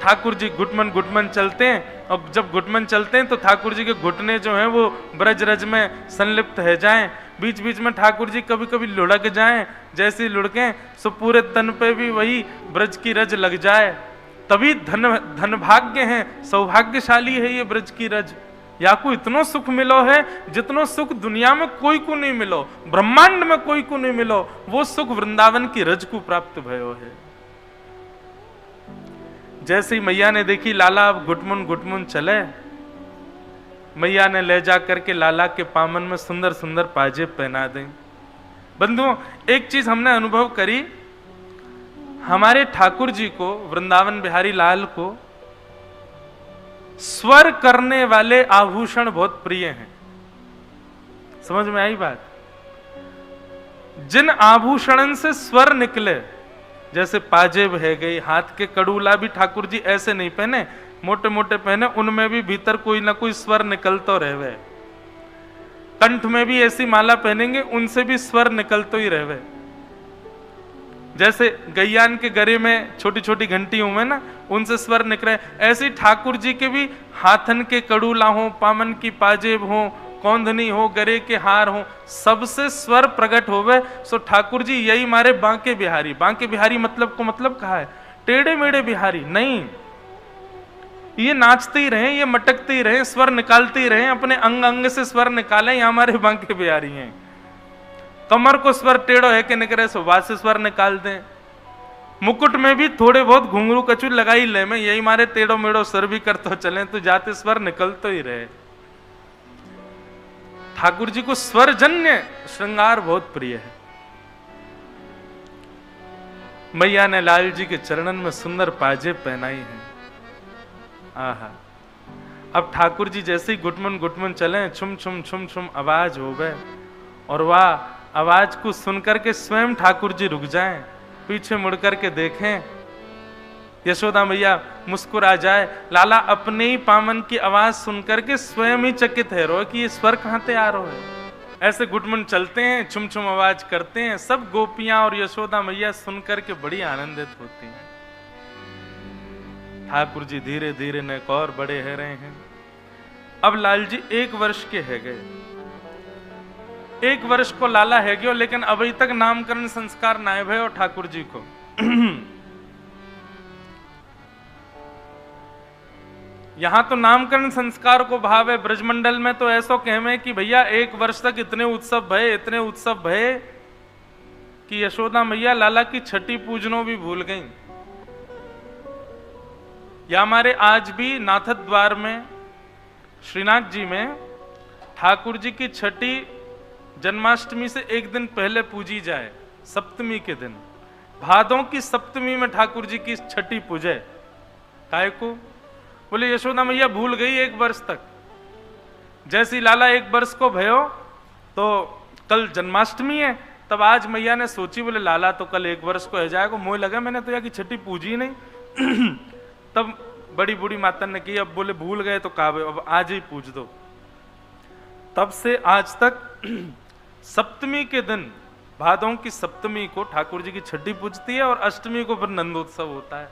ठाकुर जी घुटमन घुटमन चलते हैं, और जब घुटमन चलते हैं तो ठाकुर जी के घुटने जो हैं वो ब्रज रज में संलिप्त है जाएं। बीच बीच में ठाकुर जी कभी कभी लुढ़क जाएं, जैसे लुढ़कें सो पूरे तन पे भी वही ब्रज की रज लग जाए। तभी धन भाग्य है, सौभाग्यशाली है ये ब्रज की रज। या को इतनो सुख मिलो है जितनो सुख दुनिया में कोई को नहीं मिलो, ब्रह्मांड में कोई को नहीं मिलो, वो सुख वृंदावन की रज को प्राप्त भयो है। जैसे ही मैया ने देखी लाला अब घुटमुन घुटमुन चले, मैया ने ले जा करके लाला के पामन में सुंदर सुंदर पाजेब पहना दें। बंधुओं, एक चीज हमने अनुभव करी, हमारे ठाकुर जी को, वृंदावन बिहारी लाल को स्वर करने वाले आभूषण बहुत प्रिय हैं। समझ में आई बात? जिन आभूषण से स्वर निकले, जैसे पाजेब है गई, हाथ के कड़ूला भी ठाकुर जी ऐसे नहीं पहने, मोटे मोटे पहने, उनमें भी भीतर कोई ना कोई स्वर निकलतो रहवे। कंठ में भी ऐसी माला पहनेंगे, उनसे भी स्वर निकलतो ही रहवे। जैसे गैयान के गरे में छोटी छोटी घंटियों में ना, उनसे स्वर निकले, ऐसे ठाकुर जी के भी हाथन के कड़ूला हो, पामन की पाजेब हो, कौंधनी हो, गरे के हार हो, सबसे स्वर प्रकट होवे। सो ठाकुर जी यही मारे बांके बिहारी। बांके बिहारी मतलब को मतलब कहा है टेढ़े मेढ़े बिहारी नहीं, ये नाचते ही रहे, ये मटकते ही रहे, स्वर निकालते ही रहे, अपने अंग अंग से स्वर निकाले, ये हमारे बांके बिहारी हैं। कमर को स्वर टेढ़ो है कि निकले सो बात से स्वर निकाल दें। मुकुट में भी थोड़े बहुत घुंघरू कचू लगाई ले, में यही मारे टेढ़ो मेढ़ो स्वर भी करते चले, तो जाते स्वर निकलते ही रहे। ठाकुर जी को स्वरजन्य श्रृंगार बहुत प्रिय है। मैया ने लाल जी के चरणन में सुंदर पाजेब पहनाई है। आहा, अब ठाकुर जी जैसे ही घुटमन घुटमन चले, छुम छुम छुम छुम आवाज हो गए, और वाह आवाज को सुनकर के स्वयं ठाकुर जी रुक जाएं, पीछे मुड़कर के देखें, यशोदा मैया मुस्कुरा जाए, लाला अपने ही पामन की आवाज सुनकर के स्वयं ही चकित है रो कि ये स्वर कहां से आ रहा है। ऐसे घुटमन चलते हैं, छुम छुम आवाज करते हैं, सब गोपियां और यशोदा मैया सुनकर के बड़ी आनंदित होती हैं। ठाकुर जी धीरे धीरे नेक और बड़े है रहे हैं। अब लाल जी 1 वर्ष के है गए, 1 वर्ष को लाला है गयो, लेकिन अभी तक नामकरण संस्कार नाय भय और ठाकुर जी को। यहां तो नामकरण संस्कार को भाव है, ब्रजमंडल में तो ऐसो कहमे कि भैया 1 वर्ष तक इतने उत्सव भये, इतने उत्सव भये कि यशोदा मैया लाला की छठी पूजनों भी भूल गई। या हमारे आज भी नाथद द्वार में, श्रीनाथ जी में ठाकुर जी की छठी जन्माष्टमी से 1 दिन पहले पूजी जाए, सप्तमी के दिन, भादों की सप्तमी में ठाकुर जी की छठी पूजे। काय को? बोले यशोदा मैया भूल गई 1 वर्ष तक। जैसी लाला 1 वर्ष को भयो तो कल जन्माष्टमी है, तब आज मैया ने सोची, बोले लाला तो कल 1 वर्ष को है जाएगा, मोह लगा मैंने तो यहाँ की छठी पूजी नहीं। तब बड़ी बूढ़ी माता ने की, अब बोले भूल गए तो कहा अब आज ही पूज दो। तब से आज तक सप्तमी के दिन, भादों की सप्तमी को ठाकुर जी की छठी पूजती है, और अष्टमी को फिर नंदोत्सव होता है।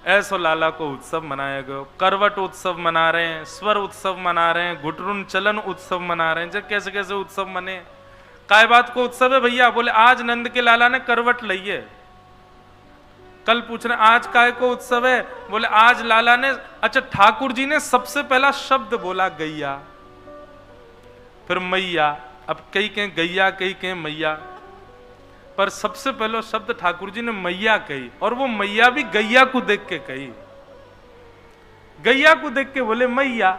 ऐसो लाला को उत्सव मनाया गया। करवट उत्सव मना रहे हैं, स्वर उत्सव मना रहे हैं, घुटरुन चलन उत्सव मना रहे हैं। जब कैसे कैसे उत्सव मने, काय बात को उत्सव है भैया? बोले आज नंद के लाला ने करवट ली है। कल पूछ रहे आज काय को उत्सव है? बोले आज लाला ने, अच्छा ठाकुर जी ने सबसे पहला शब्द बोला गैया, फिर मैया। अब कई कहें गैया, कई कहें मैया, पर सबसे पहला शब्द ठाकुर जी ने मैया कही, और वो मैया भी गैया को देख के कही। गैया को देख के बोले मैया।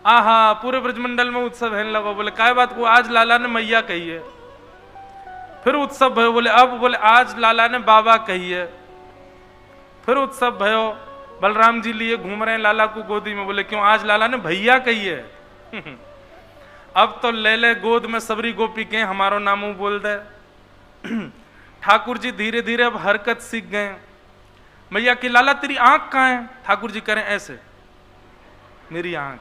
आहा, पूरे ब्रजमंडल में उत्सव है लगा। बोले काय बात को? आज लाला ने मैया कही है। फिर उत्सव भयो, बोले अब, बोले आज लाला ने बाबा कही है। फिर उत्सव भयो, बलराम जी लिए घूम रहे हैं लाला को गोदी में। बोले क्यों? आज लाला ने भैया कही है। अब तो ले ले गोद में सबरी गोपी के हमारो नामू बोल दे। ठाकुर जी धीरे धीरे अब हरकत सीख गए। मैया की लाला तेरी आंख कहां है? ठाकुर जी करें ऐसे, मेरी आंख।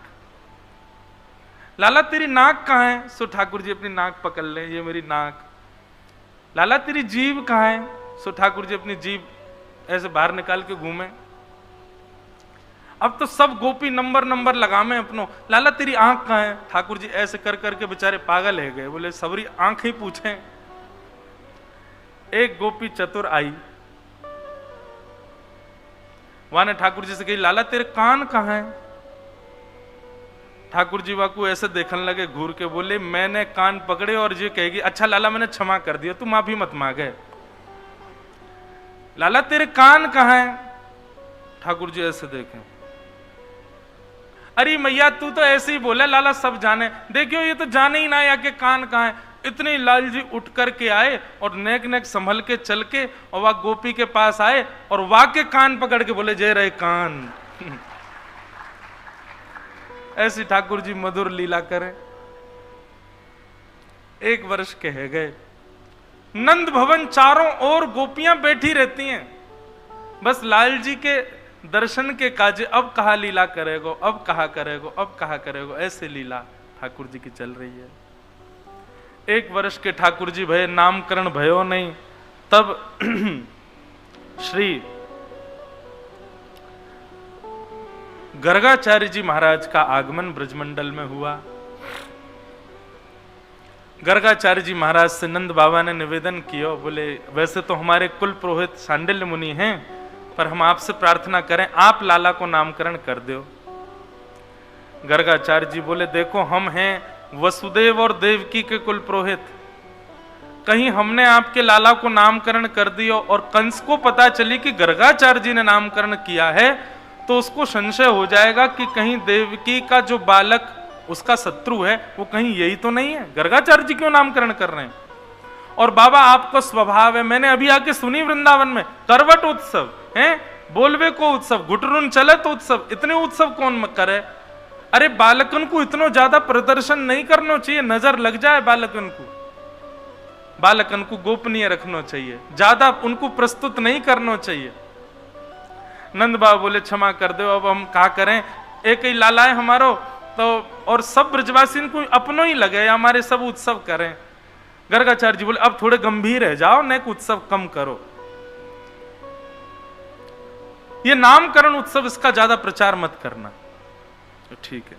लाला तेरी नाक कहां है? सो ठाकुर जी अपनी नाक पकड़ ले, ये मेरी नाक। लाला तेरी जीभ कहां है? सो ठाकुर जी अपनी जीभ ऐसे बाहर निकाल के घूमे। अब तो सब गोपी नंबर नंबर लगामे अपनो, लाला तेरी आंख कहाँ है? ठाकुर जी ऐसे कर करके बेचारे पागल है गए, बोले सबरी आंख ही पूछें। एक गोपी चतुर आई, वहां ने ठाकुर जी से कही लाला तेरे कान कहाँ है? ठाकुर जी वाकू ऐसे देखने लगे घूर के, बोले मैंने कान पकड़े और ये कहेगी अच्छा लाला मैंने क्षमा कर दिया, तू माफी मत मांगे। लाला तेरे कान कहाँ है? ठाकुर जी ऐसे देखें, अरे मैया तू तो ऐसे ही बोला, लाला सब जाने, देखियो ये तो जाने ही ना या के कान कहाँ है। इतने लाल जी उठ करके आए और नेक नेक संभल के चल के और वह गोपी के पास आए और वह के कान पकड़ के बोले जय रहे कान। ऐसी ठाकुर जी मधुर लीला करें। 1 वर्ष के है गए, नंद भवन चारों ओर गोपियां बैठी रहती हैं, बस लाल जी के दर्शन के काजे, अब कहा लीला करेगो, अब कहा करेगो, अब कहा करेगो, ऐसे लीला ठाकुर जी की चल रही है। 1 वर्ष के ठाकुर जी भय, नामकरण भयो नहीं, तब श्री गर्गाचार्य जी महाराज का आगमन ब्रजमंडल में हुआ। गर्गाचार्य जी महाराज से नंद बाबा ने निवेदन किया, बोले वैसे तो हमारे कुल पुरोहित सांडिल्य मुनि हैं, पर हम आपसे प्रार्थना करें आप लाला को नामकरण कर दो। गर्गाचार्य जी बोले देखो हम हैं वसुदेव और देवकी के कुल पुरोहित, कहीं हमने आपके लाला को नामकरण कर दिया और कंस को पता चली कि गर्गाचार्य जी ने नामकरण किया है तो उसको संशय हो जाएगा कि कहीं देवकी का जो बालक उसका शत्रु है वो कहीं यही तो नहीं है, गर्गाचार्य जी क्यों नामकरण कर रहे हैं। और बाबा आपको स्वभाव है, मैंने अभी आके सुनी वृंदावन में करवट उत्सव है, बोलवे को उत्सव, घुटरुन चले तो उत्सव, इतने उत्सव कौन करे। अरे बालकन को इतना ज्यादा प्रदर्शन नहीं करना चाहिए, नजर लग जाए बालकन को गोपनीय रखना चाहिए, ज्यादा उनको प्रस्तुत नहीं करना चाहिए। नंद बाबा बोले क्षमा कर दो, अब हम क्या करें, एक ही लाला है हमारो तो, और सब ब्रजवासी को अपनों ही लगे हमारे सब उत्सव करें। गर्गाचार्य जी बोले अब थोड़े गंभीर है जाओ, नेक उत्सव कम करो, ये नामकरण उत्सव इसका ज्यादा प्रचार मत करना। तो ठीक है।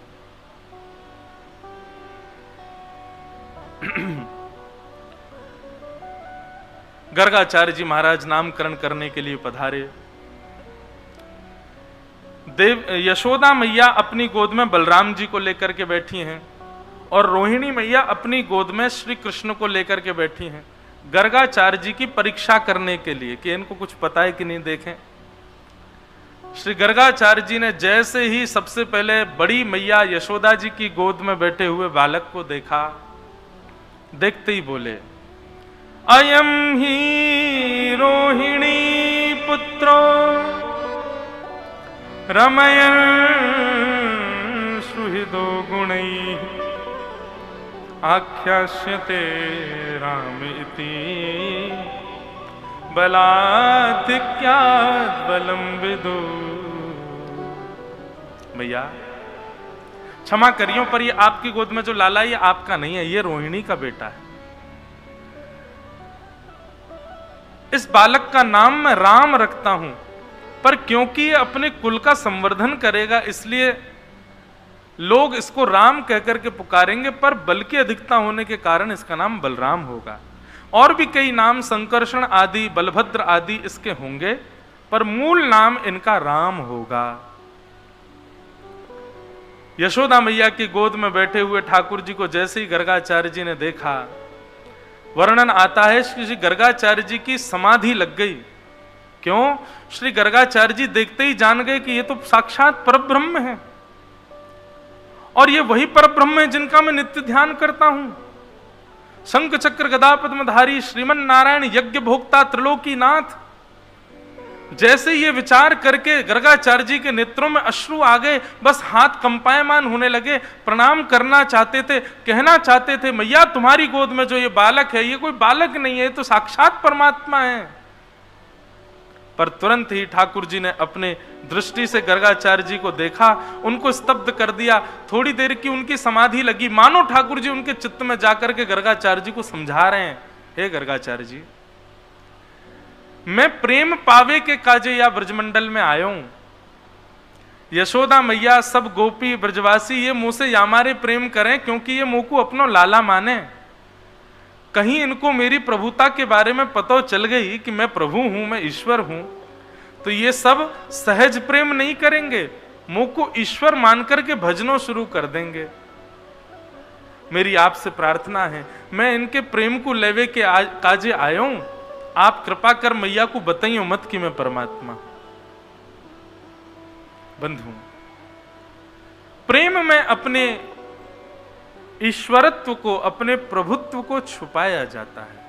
गर्गाचार्य जी महाराज नामकरण करने के लिए पधारे। देव यशोदा मैया अपनी गोद में बलराम जी को लेकर के बैठी हैं और रोहिणी मैया अपनी गोद में श्री कृष्ण को लेकर के बैठी हैं, गर्गाचार्य जी की परीक्षा करने के लिए कि इनको कुछ पता है कि नहीं। देखें श्री गर्गाचार्य जी ने जैसे ही सबसे पहले बड़ी मैया यशोदा जी की गोद में बैठे हुए बालक को देखा, देखते ही बोले अयम ही रोहिणी पुत्रो रमयन् सुहृदो गुणैः आख्यास्यते राम इति बलाधिक्यात् बलं विदु। भैया क्षमा करियो पर ये आपकी गोद में जो लाला ये आपका नहीं है, ये रोहिणी का बेटा है। इस बालक का नाम मैं राम रखता हूं, पर क्योंकि ये अपने कुल का संवर्धन करेगा इसलिए लोग इसको राम कहकर के पुकारेंगे, पर बल की अधिकता होने के कारण इसका नाम बलराम होगा। और भी कई नाम संकर्षण आदि, बलभद्र आदि इसके होंगे, पर मूल नाम इनका राम होगा। यशोदा मैया की गोद में बैठे हुए ठाकुर जी को जैसे ही गर्गाचार्य जी ने देखा, वर्णन आता है श्री गर्गाचार्य जी की समाधि लग गई। क्यों? श्री गर्गाचार्य जी देखते ही जान गए कि ये तो साक्षात परब्रह्म है और ये वही परब्रह्म है जिनका मैं नित्य ध्यान करता हूं। शंख चक्र गदा पद्मधारी श्रीमन नारायण यज्ञ भोक्ता त्रिलोकी नाथ। जैसे ये विचार करके गर्गाचार्य जी के नेत्रों में अश्रु आ गए, बस हाथ कंपायमान होने लगे, प्रणाम करना चाहते थे, कहना चाहते थे मैया तुम्हारी गोद में जो ये बालक है ये कोई बालक नहीं है, तो साक्षात परमात्मा है। पर तुरंत ही ठाकुर जी ने अपने दृष्टि से गर्गाचार्य जी को देखा, उनको स्तब्ध कर दिया। थोड़ी देर की उनकी समाधि लगी, मानो ठाकुर जी उनके चित्त में जाकर के गर्गाचार्य जी को समझा रहे हैं, हे गर्गाचार्य जी मैं प्रेम पावे के काजे या ब्रजमंडल में आयो हूं। यशोदा मैया सब गोपी ब्रजवासी ये मुझसे यामारे प्रेम करें, क्योंकि ये मुंह को अपनो लाला माने। कहीं इनको मेरी प्रभुता के बारे में पता चल गई कि मैं प्रभु हूं, मैं ईश्वर हूं, तो ये सब सहज प्रेम नहीं करेंगे, मुंह को ईश्वर मानकर के भजनों शुरू कर देंगे। मेरी आपसे प्रार्थना है, मैं इनके प्रेम को लेवे के काजे आया हूं। आप कृपा कर मैया को बताइयो मत कि मैं परमात्मा। बंधु, प्रेम में अपने ईश्वरत्व को, अपने प्रभुत्व को छुपाया जाता है।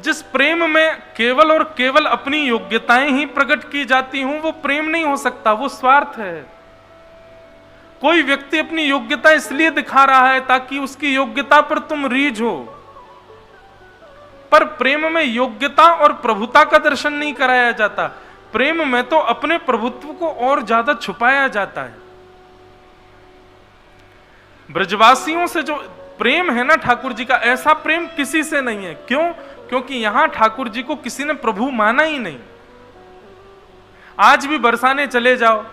जिस प्रेम में केवल और केवल अपनी योग्यताएं ही प्रकट की जाती हूं, वो प्रेम नहीं हो सकता, वो स्वार्थ है। कोई व्यक्ति अपनी योग्यता इसलिए दिखा रहा है ताकि उसकी योग्यता पर तुम रीझ हो, पर प्रेम में योग्यता और प्रभुता का दर्शन नहीं कराया जाता। प्रेम में तो अपने प्रभुत्व को और ज्यादा छुपाया जाता है। ब्रजवासियों से जो प्रेम है ना ठाकुर जी का, ऐसा प्रेम किसी से नहीं है। क्यों? क्योंकि यहां ठाकुर जी को किसी ने प्रभु माना ही नहीं। आज भी बरसाने चले जाओ,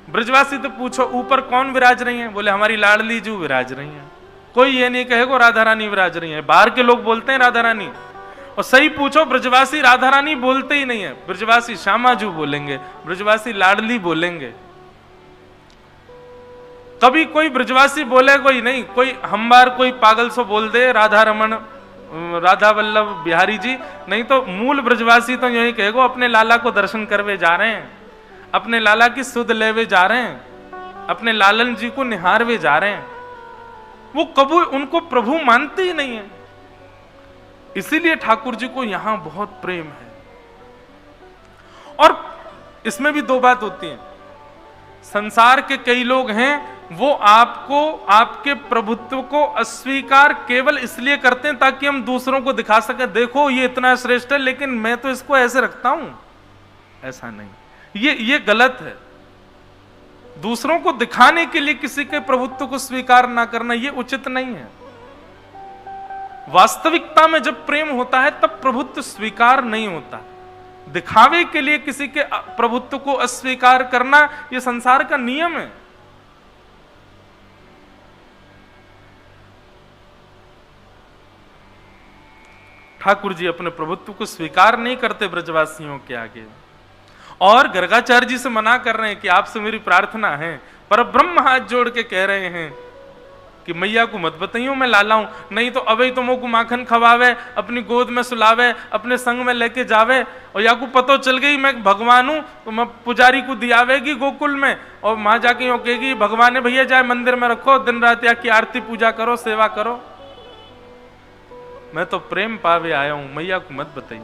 ब्रजवासी तो पूछो ऊपर कौन विराज रही है, बोले हमारी लाडली जू विराज रही है। कोई ये नहीं कहेगा राधा रानी विराज रही है। बाहर के लोग बोलते हैं राधा रानी, और सही पूछो ब्रजवासी राधा रानी बोलते ही नहीं है। ब्रजवासी श्यामा जू बोलेंगे, ब्रजवासी लाडली बोलेंगे। कभी कोई ब्रजवासी बोले कोई नहीं, कोई हम बार कोई पागल सो बोल दे राधा रमन, राधा वल्लभ बिहारी जी, नहीं तो मूल ब्रजवासी तो यही कहेगो अपने लाला को दर्शन करवे जा रहे हैं, अपने लाला की सुध लेवे जा रहे हैं, अपने लालन जी को निहारवे जा रहे हैं। वो कभी उनको प्रभु मानते ही नहीं है। इसीलिए ठाकुर जी को यहां बहुत प्रेम है। और इसमें भी दो बात होती है। संसार के कई लोग हैं, वो आपको, आपके प्रभुत्व को अस्वीकार केवल इसलिए करते हैं ताकि हम दूसरों को दिखा सकें, देखो ये इतना श्रेष्ठ है लेकिन मैं तो इसको ऐसे रखता हूं। ऐसा नहीं, ये गलत है। दूसरों को दिखाने के लिए किसी के प्रभुत्व को स्वीकार ना करना, ये उचित नहीं है। वास्तविकता में जब प्रेम होता है तब प्रभुत्व स्वीकार नहीं होता। दिखावे के लिए किसी के प्रभुत्व को अस्वीकार करना, यह संसार का नियम है। ठाकुर जी अपने प्रभुत्व को स्वीकार नहीं करते ब्रजवासियों के आगे, और गर्गाचार्य जी से मना कर रहे हैं कि आपसे मेरी प्रार्थना है। पर ब्रह्म हाथ जोड़ के कह रहे हैं कि मैया को मत बताइयो मैं लाला हूं, नहीं तो अभी तो मोको माखन खवावे, अपनी गोद में सुलावे, अपने संग में लेके जावे, और या को पतो चल गई मैं भगवान हूं तो मैं पुजारी को दियावेगी गोकुल में, और मां जाके यूं कहेगी भगवान ने भैया जाए मंदिर में रखो, दिन रात या की आरती पूजा करो, सेवा करो। मैं तो प्रेम पावे आया हूं, मैया को मत बताइए।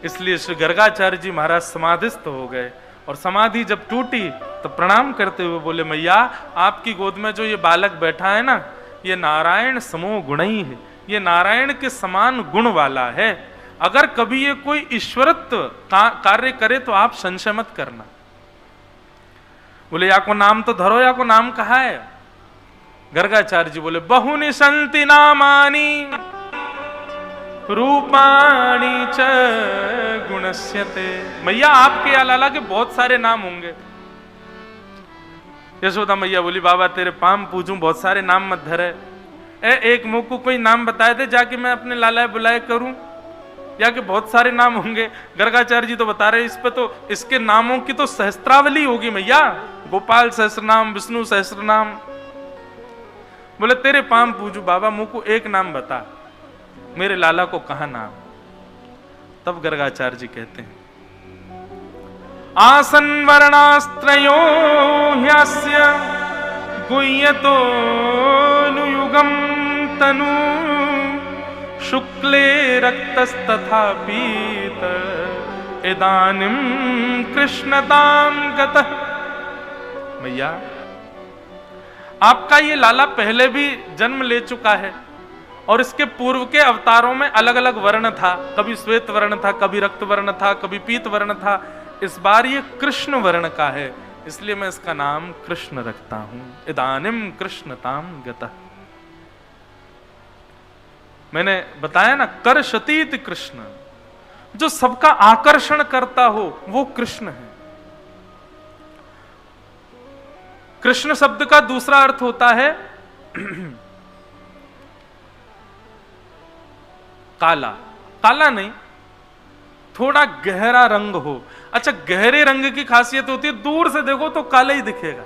इसलिए श्री गर्गाचार्य जी महाराज समाधिस्थ हो गए, और समाधि जब टूटी तो प्रणाम करते हुए बोले मैया आपकी गोद में जो ये बालक बैठा है ना, ये नारायण समो गुणी है, ये नारायण के समान गुण वाला है। अगर कभी ये कोई ईश्वरत्व कार्य करे तो आप संशय मत करना। बोले या को नाम तो धरो, या को नाम कहा है? गर्गाचार्य जी बोले बहुनि संति नामानि रूपाणी च गुणस्यते। मैया आपके अलाला के बहुत सारे नाम होंगे। यशोदा मैया बोली बाबा तेरे पाम पूजूं, बहुत सारे नाम मत धरे। एक मुंह को कोई नाम बताए दे जाके मैं अपने लाला बुलाए करूं, या कि बहुत सारे नाम होंगे। गर्गाचार्य जी तो बता रहे इस पे तो इसके नामों की तो सहस्त्रावली होगी मैया, गोपाल सहस्रनाम, विष्णु सहस्रनाम। बोले तेरे पाम पूजू बाबा, मुंह को एक नाम बता, मेरे लाला को कहा नाम। तब गर्गाचार्य जी कहते हैं आसन वर्णास्त्रयो ह्यस्य गुह्यतो नुयुगम तनु शुक्ले रक्तस्तथा पीत इदानीं कृष्णतां गतः। मैया आपका ये लाला पहले भी जन्म ले चुका है, और इसके पूर्व के अवतारों में अलग अलग वर्ण था, कभी श्वेत वर्ण था, कभी रक्त वर्ण था, कभी पीत वर्ण था। इस बार ये कृष्ण वर्ण का है, इसलिए मैं इसका नाम कृष्ण रखता हूं। इदानीम कृष्णताम गतः। मैंने बताया ना, कर्षतीति कृष्ण, जो सबका आकर्षण करता हो वो कृष्ण है। कृष्ण शब्द का दूसरा अर्थ होता है काला। काला नहीं, थोड़ा गहरा रंग हो। अच्छा, गहरे रंग की खासियत होती है दूर से देखो तो काला ही दिखेगा,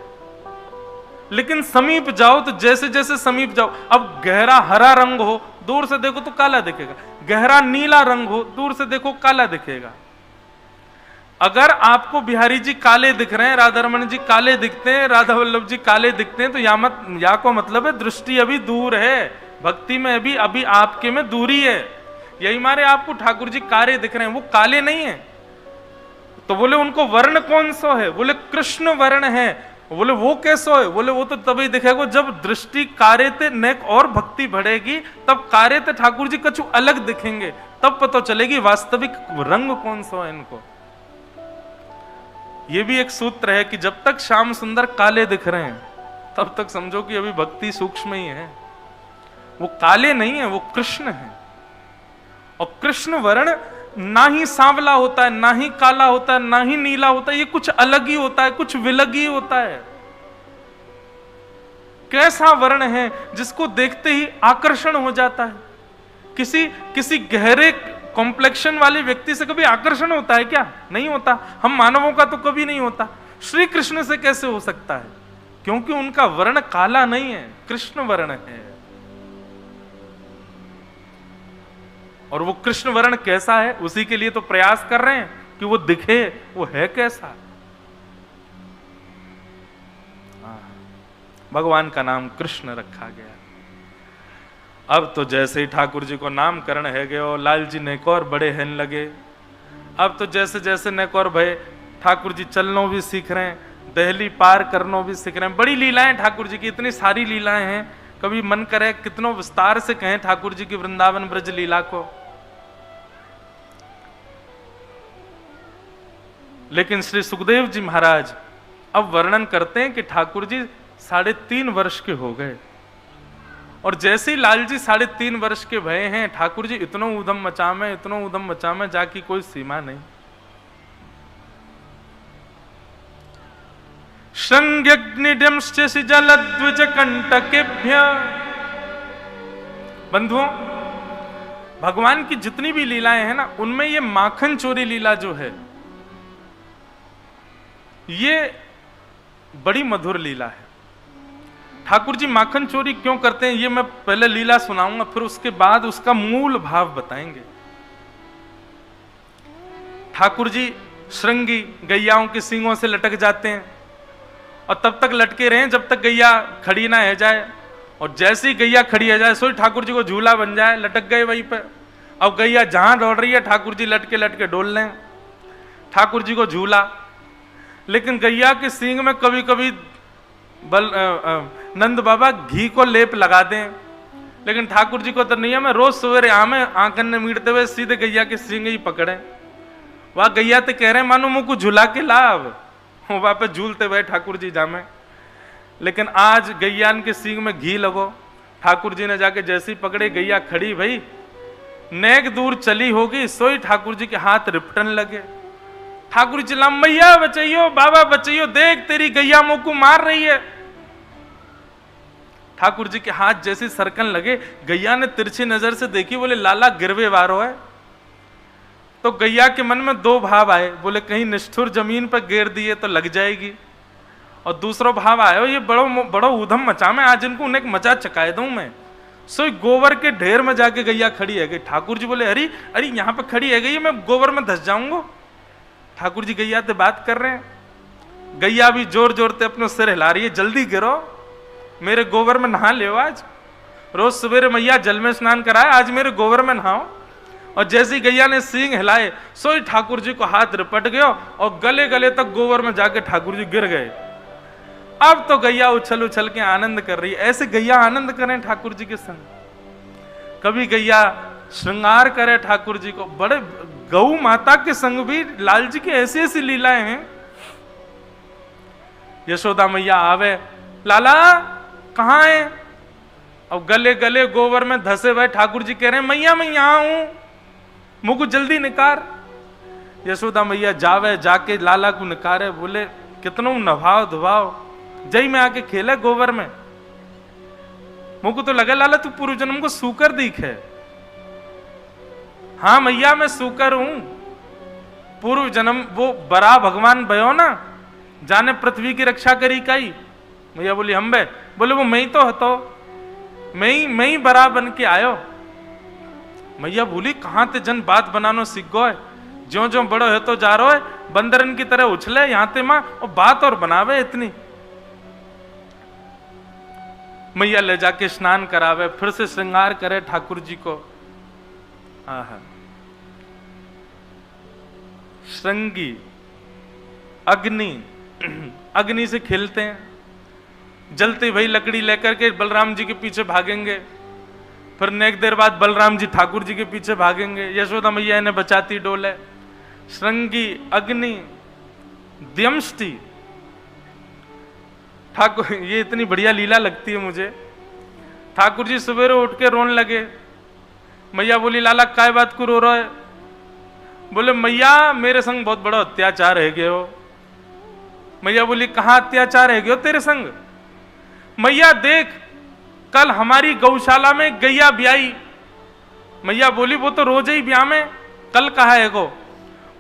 लेकिन समीप जाओ तो जैसे जैसे समीप जाओ, अब गहरा हरा रंग हो दूर से देखो तो काला दिखेगा, गहरा नीला रंग हो दूर से देखो काला दिखेगा। अगर आपको बिहारी जी काले दिख रहे हैं, राधा रमन जी काले दिखते हैं, राधा वल्लभ जी काले दिखते हैं, तो या को मतलब है दृष्टि अभी दूर है, भक्ति में अभी आपके में दूरी है। यही मारे आपको ठाकुर जी काले दिख रहे हैं, वो काले नहीं है। तो बोले उनको वर्ण कौन सा है? बोले कृष्ण वर्ण है। बोले वो कैसा है? बोले वो तो तभी दिखेगा जब दृष्टि कार्य ते नेक और भक्ति बढ़ेगी, तब कार्य ते ठाकुर जी कछु अलग दिखेंगे, तब पता चलेगी वास्तविक रंग कौन सा है इनको। ये भी एक सूत्र है कि जब तक श्याम सुंदर काले दिख रहे हैं तब तक समझो कि अभी भक्ति सूक्ष्म ही है। वो काले नहीं है, वो कृष्ण है। और कृष्ण वर्ण ना ही सांवला होता है, ना ही काला होता है, ना ही नीला होता है, ये कुछ अलग ही होता है, कुछ विलग ही होता है। कैसा वर्ण है जिसको देखते ही आकर्षण हो जाता है। किसी गहरे कॉम्प्लेक्शन वाले व्यक्ति से कभी आकर्षण होता है क्या? नहीं होता। हम मानवों का तो कभी नहीं होता। श्री कृष्ण से कैसे हो सकता है? क्योंकि उनका वर्ण काला नहीं है, कृष्ण वर्ण है। और वो कृष्ण वर्ण कैसा है, उसी के लिए तो प्रयास कर रहे हैं कि वो दिखे, वो है कैसा। भगवान का नाम कृष्ण रखा गया। अब तो जैसे ही ठाकुर जी को नामकरण है गयो, लाल जी ने और बड़े हेन लगे। अब तो जैसे जैसे नेक भय, ठाकुर जी चलनो भी सीख रहे हैं, दहली पार करनो भी सीख रहे हैं। बड़ी लीलाएं ठाकुर जी की, इतनी सारी लीलाएं हैं, कभी मन करे कितनों विस्तार से कहें ठाकुर जी की वृंदावन ब्रज लीला को। लेकिन श्री सुखदेव जी महाराज अब वर्णन करते हैं कि ठाकुर जी 3.5 वर्ष के हो गए, और जैसे ही लाल जी 3.5 वर्ष के भये हैं, ठाकुर जी इतनो उधम मचामे जाकी कोई सीमा नहीं। श्रृंग्यग्निडंश्च जलद्विज कंटकेभ्य। बंधुओं, भगवान की जितनी भी लीलाएं हैं ना, उनमें ये माखन चोरी लीला जो है, ये बड़ी मधुर लीला है। ठाकुर जी माखन चोरी क्यों करते हैं, ये मैं पहले लीला सुनाऊंगा, फिर उसके बाद उसका मूल भाव बताएंगे। ठाकुर जी श्रृंगी गैयाओं के सींगों से लटक जाते हैं, और तब तक लटके रहे जब तक गैया खड़ी ना हो जाए, और जैसे ही गैया खड़ी हो जाए सोई ठाकुर जी को झूला बन जाए, लटक गए वहीं पर। अब गैया जहां दौड़ रही है, ठाकुर जी लटके लटके डोल लें, ठाकुर जी को झूला। लेकिन गैया के सींग में कभी कभी नंद बाबा घी को लेप लगा दें, लेकिन ठाकुर जी को तो नहीं है। मैं रोज सवेरे आमे आंकन ने मीटते हुए सीधे गैया के सींग ही पकड़े। वह गैया तो कह रहे हैं मानो मुझको झूला के लाभ, वहां पे झूलते हुए ठाकुर जी जामे। लेकिन आज गैयान के सींग में घी लगो, ठाकुर जी ने जाके जैसे ही पकड़े, गैया खड़ी भाई, नेक दूर चली होगी, सोई ठाकुर जी के हाथ रिपटन लगे। ठाकुर जी चिल्ला, मैया बचाइयो, बाबा बचाइयो, देख तेरी गैया मुझको मार रही है। ठाकुर जी के हाथ जैसे सरकन लगे, गैया ने तिरछी नजर से देखी, बोले लाला गिरवे वारो है। तो गैया के मन में 2 भाव आए, बोले कहीं निष्ठुर जमीन पर गिर दिए तो लग जाएगी, और दूसरा भाव आया ये बड़ो उधम मचा में, आज इनको उन्हें मचा चकाए दूं मैं। सो गोबर के ढेर में जाके गैया खड़ी है गई। ठाकुर जी बोले अरे अरे यहाँ पे खड़ी है गई, मैं गोबर में धस जाऊंगा। ठाकुर जी गैया से बात कर रहे हैं, गैया भी जोर जोर से अपने सिर हिला रही है, जल्दी गिरो, मेरे गोबर में नहा ले। आज रोज सवेरे मैया जल में स्नान कराए, आज मेरे गोबर में नहाओ। और जैसी गैया ने सींग हिलाए, सोई ठाकुर जी को हाथ रिपट गया, और गले गले तक गोबर में जाके ठाकुर जी गिर गए। अब तो गैया उछल उछल के आनंद कर रही है। ऐसे गैया आनंद करें ठाकुर जी के संग। कभी गैया श्रृंगार करे ठाकुर जी को, बड़े गौ माता के संग भी लाल जी की ऐसी ऐसी लीलाएं हैं। यशोदा मैया आवे, लाला कहाँ है? अब गले गले गोबर में धसे भाई ठाकुर जी कह रहे हैं मैया मैं यहां हूं, मुझको जल्दी निकार। यशोदा मैया जावे, जाके लाला को निकारे, बोले कितनों नभाव धुभाव, जय में आके खेले गोबर में। मुझको तो लगे लाला तू पूर्व जन्म को सूकर दिखे। हाँ मैया मैं सूकर हूं, पूर्व जन्म वो बरा भगवान भयो ना, जाने पृथ्वी की रक्षा करी कई। मैया बोली हम बे, बोले वो मैं ही तो हतो, मैं ही बरा बन के आयो। मैया बोली कहां ते जन बात बनानो सीख गो है, ज्यो ज्यो बड़ो है तो जा रो है, बंदरन की तरह उछले यहां ते मां और बात और बनावे इतनी। मैया ले जाके स्नान करावे, फिर से श्रृंगार करे ठाकुर जी को। आहा श्रृंगी अग्नि, अग्नि से खेलते हैं, जलती भई लकड़ी लेकर के बलराम जी के पीछे भागेंगे, फिर नेक देर बाद बलराम जी ठाकुर जी के पीछे भागेंगे, यशोदा मैया इन्हें बचाती डोले। श्रृंगी अग्नि द्यमष्टि, ठाकुर ये इतनी बढ़िया लीला लगती है मुझे। ठाकुर जी सवेरे उठ के रोने लगे। मैया बोली लाला काय बात को रो रहा है? बोले मैया मेरे संग बहुत बड़ा अत्याचार है गए हो। मैया बोली कहां अत्याचार है गए हो तेरे संग? मैया देख कल हमारी गौशाला में गैया ब्याई। मैया बोली वो तो रोज ही ब्याह में, कल कहा है गो?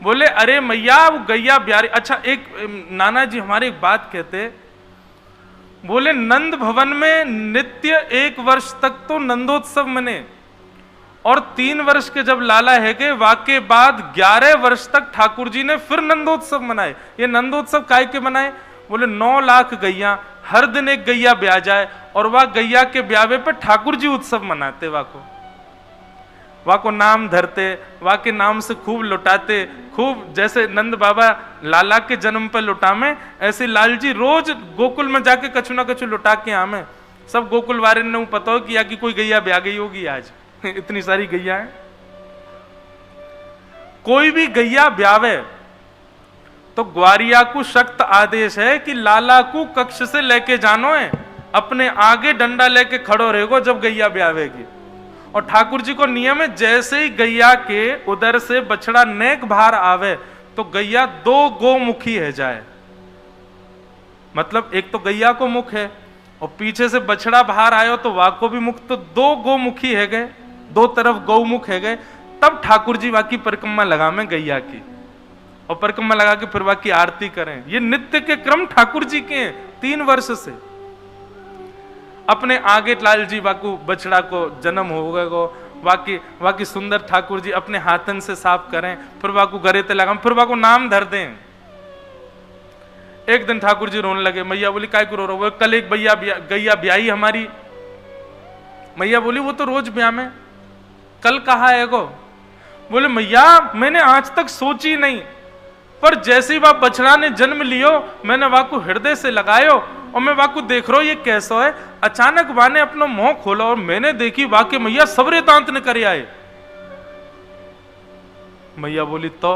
बोले अरे मैया वो गैया ब्यारी। अच्छा एक नाना जी हमारे एक बात कहते, बोले नंद भवन में नित्य 1 वर्ष तक तो नंदोत्सव मने, और 3 वर्ष के जब लाला है के वाके बाद 11 वर्ष तक ठाकुर जी ने फिर नंदोत्सव मनाए। ये नंदोत्सव काय के मनाए? बोले 9 लाख गैया, हर दिन एक गैया ब्याह जाए, और वह गैया के ब्यावे पे ठाकुर जी उत्सव मनाते, वहाँ को नाम धरते, वहाँ के नाम से खूब लुटाते, खूब जैसे नंद बाबा लाला के जन्म पर लुटामे, ऐसे लाल जी रोज गोकुल में जाके कछु ना कछु लुटा के आमे। सब गोकुल वाले ने पता हो कि या कि कोई गैया ब्याह गई होगी आज इतनी सारी गैया है। कोई भी गैया ब्यावे तो ग्वारिया को सख्त आदेश है कि लाला को कक्ष से लेके जानो है, अपने आगे डंडा लेके खड़ो रहेगो जब गैया ब्यावेगी। और ठाकुर जी को नियम है जैसे ही गैया के उधर से बछड़ा नेक बाहर आवे तो गैया 2 गोमुखी है जाए। मतलब एक तो गैया को मुख है और पीछे से बछड़ा बाहर आयो तो वाको भी मुख, तो 2 गोमुखी है गए, 2 तरफ गौमुख है गए। तब ठाकुर जी वाकी परिक्रमा लगा में गैया की, और परिक्रमा लगा के फिर वाकी आरती करें। ये नित्य के क्रम ठाकुर जी के 3 वर्ष से। अपने आगे लाल जी वाकू बछड़ा को जन्म हो गए को वाकी सुंदर ठाकुर जी अपने हाथन से साफ करें, फिर वाकू गरे ते लगाम, फिर वाकू नाम धर दें। एक दिन ठाकुर जी रोने लगे। मैया बोली काय को रो रहे हो? कल एक गैया ब्याही हमारी। मैया बोली वो तो रोज ब्याह में, कल कहा है गो? बोले मैया मैंने आज तक सोची नहीं, पर जैसे ही वह बछड़ा ने जन्म लियो मैंने वाकू हृदय से लगायो, और मैं वाकू देख रहा हूं ये कैसो है। अचानक वाने अपना मुंह खोला और मैंने देखी वाके मैया सबरे दांत न कर आए। मैया बोली तो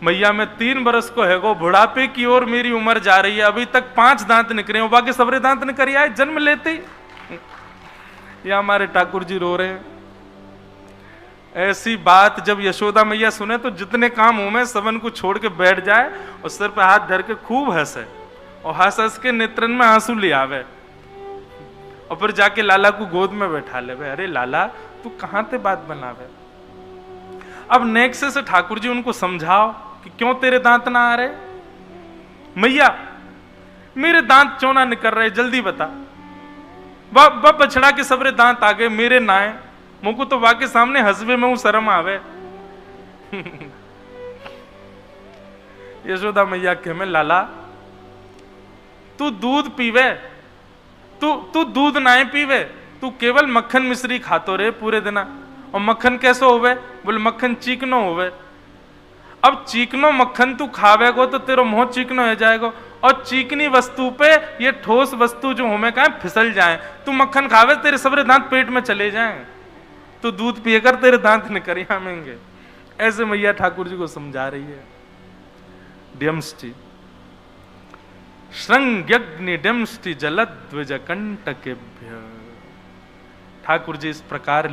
मैया मैं 3 बरस को है गो, बुढ़ापे की ओर मेरी उम्र जा रही है, अभी तक 5 दांत निकले हो, बाकी सबरे दांत न कर आए जन्म लेते ही। या हमारे ठाकुर जी रो रहे हैं। ऐसी बात जब यशोदा मैया सुने तो जितने काम हो में सबन को छोड़ के बैठ जाए और सिर पे हाथ धर के खूब हंसे, और हंस हंस के नेत्रन में आंसू ले आवे, और फिर जाके लाला को गोद में बैठा ले। अरे लाला तू कहां ते बात बनावे? अब नेक्स्ट से ठाकुर जी उनको समझाओ कि क्यों तेरे दांत ना आ रहे? मैया मेरे दांत क्यों ना निकल रहे, जल्दी बता। बछड़ा के सबरे दांत आ गए, मेरे नाए, मुझको तो वाके सामने हंसवे में शर्म आवे। यशोदा मैया के में लाला तू दूध पीवे, तू दूध ना पीवे, तू केवल मक्खन मिश्री खातो रे पूरे दिन। और मक्खन कैसो होवे? बोले मक्खन चीकनो होवे। अब चीकनो मक्खन तू खावेगो तो तेरा मुंह चीकनो हो जाएगा, और चीकनी वस्तु पे ये ठोस वस्तु जो होमे का फिसल जाए। तू मक्खन खावे तेरे सबरे दांत पेट में चले जाएं, तो दूध पिएकर तेरे दांत निकल आमेंगे। ऐसे मैया ठाकुर जी को समझा रही है। डियमष्टि श्रृंग्यग्नि डियमष्टि जलद्विज कंटकेभ्य। ठाकुर जी इस प्रकार